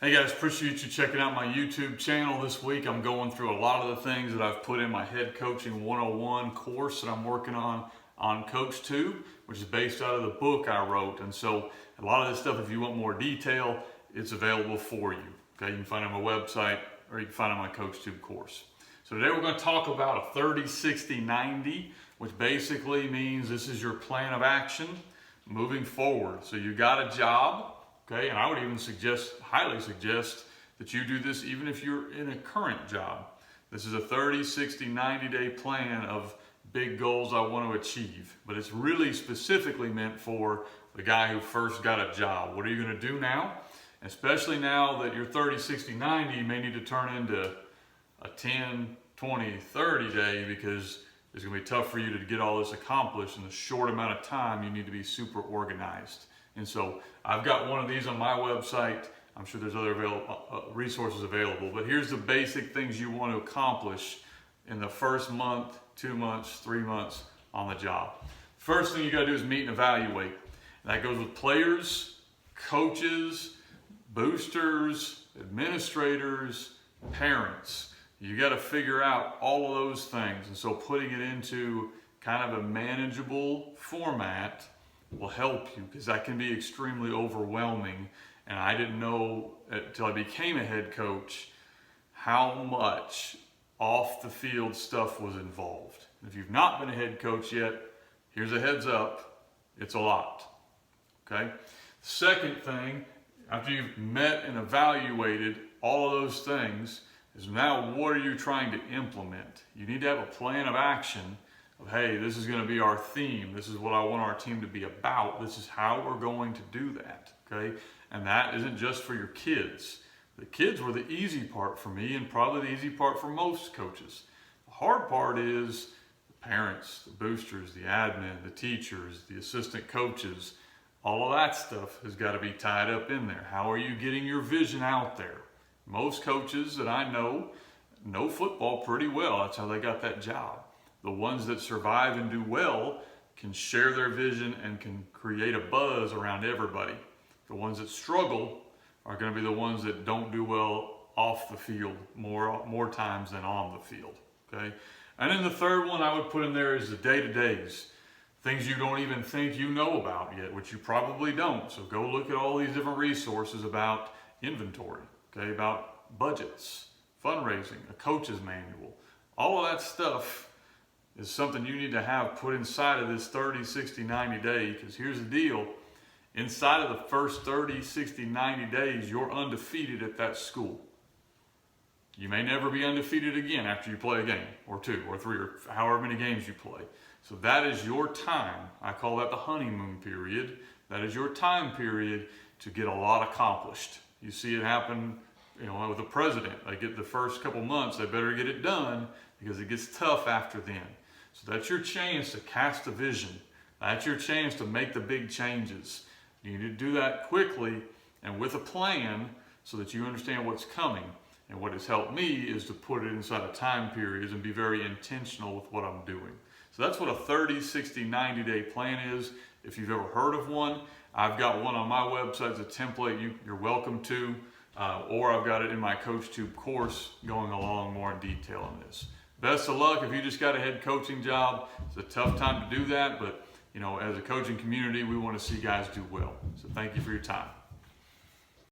Hey guys, appreciate you checking out my YouTube channel this week. I'm going through a lot of the things that I've put in my Head Coaching 101 course that I'm working on CoachTube, which is based out of the book I wrote. And so a lot of this stuff, if you want more detail, it's available for you. Okay, you can find it on my website or you can find it on my CoachTube course. So today we're going to talk about a 30, 60, 90, which basically means this is your plan of action moving forward. So you got a job. Okay, and I would even highly suggest that you do this even if you're in a current job. This is a 30, 60, 90-day plan of big goals I want to achieve. But it's really specifically meant for the guy who first got a job. What are you going to do now? Especially now that your 30, 60, 90 may need to turn into a 10, 20, 30 day, because it's going to be tough for you to get all this accomplished in the short amount of time. You need to be super organized. And so I've got one of these on my website. I'm sure there's other resources available, but here's the basic things you want to accomplish in the first month, 2 months, 3 months on the job. First thing you got to do is meet and evaluate. And that goes with players, coaches, boosters, administrators, parents. You got to figure out all of those things. And so putting it into kind of a manageable format will help you, because that can be extremely overwhelming. And I didn't know until I became a head coach how much off the field stuff was involved. If you've not been a head coach yet, here's a heads up, it's a lot. Okay? Second thing, after you've met and evaluated all of those things, is now what are you trying to implement? You need to have a plan of action. Hey, this is going to be our theme. This is what I want our team to be about. This is how we're going to do that, okay? And that isn't just for your kids. The kids were the easy part for me, and probably the easy part for most coaches. The hard part is the parents, the boosters, the admin, the teachers, the assistant coaches. All of that stuff has got to be tied up in there. How are you getting your vision out there? Most coaches that I know football pretty well. That's how they got that job. The ones that survive and do well can share their vision and can create a buzz around everybody. The ones that struggle are going to be the ones that don't do well off the field more times than on the field. Okay? And then the third one I would put in there is the day-to-days. Things you don't even think you know about yet, which you probably don't. So go look at all these different resources about inventory, okay, about budgets, fundraising, a coach's manual. All of that stuff is something you need to have put inside of this 30, 60, 90 day, because here's the deal. Inside of the first 30, 60, 90 days, you're undefeated at that school. You may never be undefeated again after you play a game, or 2, or 3, or however many games you play. So that is your time. I call that the honeymoon period. That is your time period to get a lot accomplished. You see it happen, with the president. They get the first couple months, they better get it done, because it gets tough after then. So that's your chance to cast a vision. That's your chance to make the big changes. You need to do that quickly and with a plan so that you understand what's coming. And what has helped me is to put it inside of time periods and be very intentional with what I'm doing. So that's what a 30, 60, 90-day plan is. If you've ever heard of one, I've got one on my website as a template you're welcome to, or I've got it in my CoachTube course going along more in detail on this. Best of luck if you just got a head coaching job. It's a tough time to do that, but as a coaching community, we want to see guys do well. So thank you for your time.